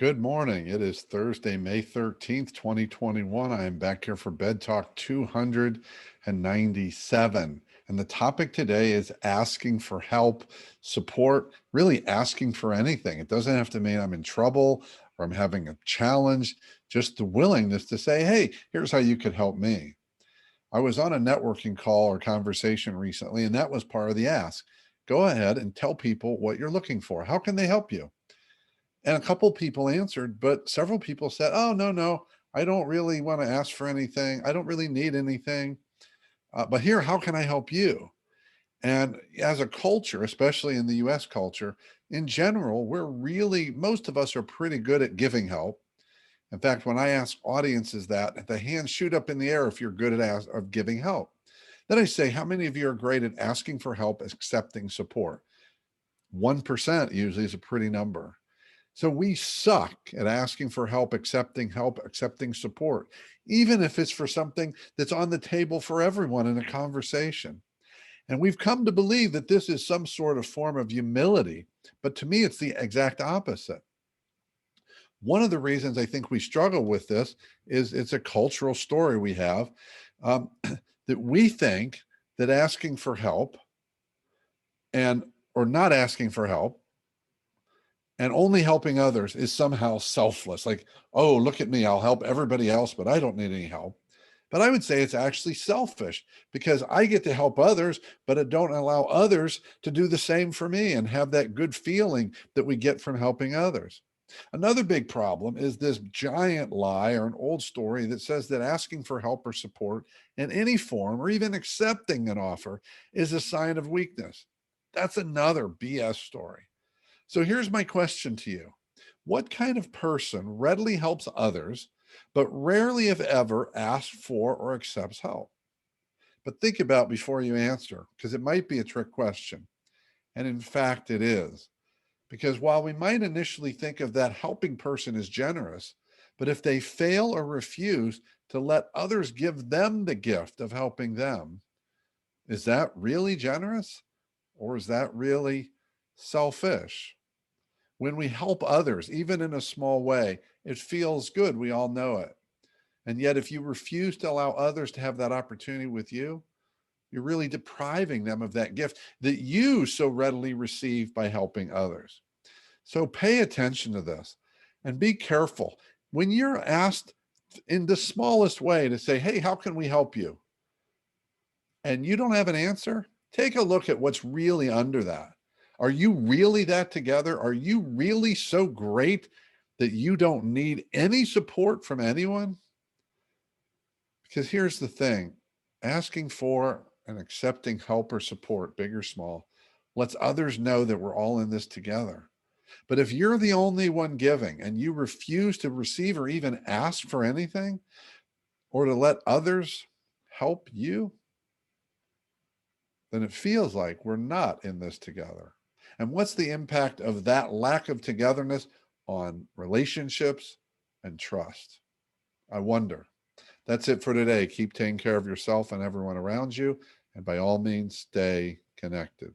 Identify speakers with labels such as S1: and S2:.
S1: Good morning. It is Thursday, May 13th, 2021. I am back here for Bed Talk 297. And the topic today is asking for help, support, really asking for anything. It doesn't have to mean I'm in trouble or I'm having a challenge, just the willingness to say, hey, here's how you could help me. I was on a networking call or conversation recently, and that was part of the ask. Go ahead and tell people what you're looking for. How can they help you? And a couple people answered, but several people said, oh, no, no, I don't really want to ask for anything. I don't really need anything. But here, how can I help you? And as a culture, especially in the US culture, in general, most of us are pretty good at giving help. In fact, when I ask audiences that, the hands shoot up in the air if you're good at giving help. Then I say, how many of you are great at asking for help, accepting support? 1% usually is a pretty number. So we suck at asking for help, accepting support, even if it's for something that's on the table for everyone in a conversation. And we've come to believe that this is some sort of form of humility, but to me, it's the exact opposite. One of the reasons I think we struggle with this is it's a cultural story we have, that we think that asking for help or not asking for help and only helping others is somehow selfless. Like, oh, look at me, I'll help everybody else, but I don't need any help. But I would say it's actually selfish because I get to help others, but I don't allow others to do the same for me and have that good feeling that we get from helping others. Another big problem is this giant lie or an old story that says that asking for help or support in any form or even accepting an offer is a sign of weakness. That's another BS story. So here's my question to you. What kind of person readily helps others, but rarely, if ever, asks for or accepts help? But think about before you answer, because it might be a trick question. And in fact, it is. Because while we might initially think of that helping person as generous, but if they fail or refuse to let others give them the gift of helping them, is that really generous? Or is that really selfish? When we help others, even in a small way, it feels good. We all know it. And yet, if you refuse to allow others to have that opportunity with you, you're really depriving them of that gift that you so readily receive by helping others. So pay attention to this and be careful. When you're asked in the smallest way to say, hey, how can we help you? And you don't have an answer, take a look at what's really under that. Are you really that together? Are you really so great that you don't need any support from anyone? Because here's the thing, asking for and accepting help or support, big or small, lets others know that we're all in this together. But if you're the only one giving and you refuse to receive or even ask for anything or to let others help you, then it feels like we're not in this together. And what's the impact of that lack of togetherness on relationships and trust? I wonder. That's it for today. Keep taking care of yourself and everyone around you. And by all means, stay connected.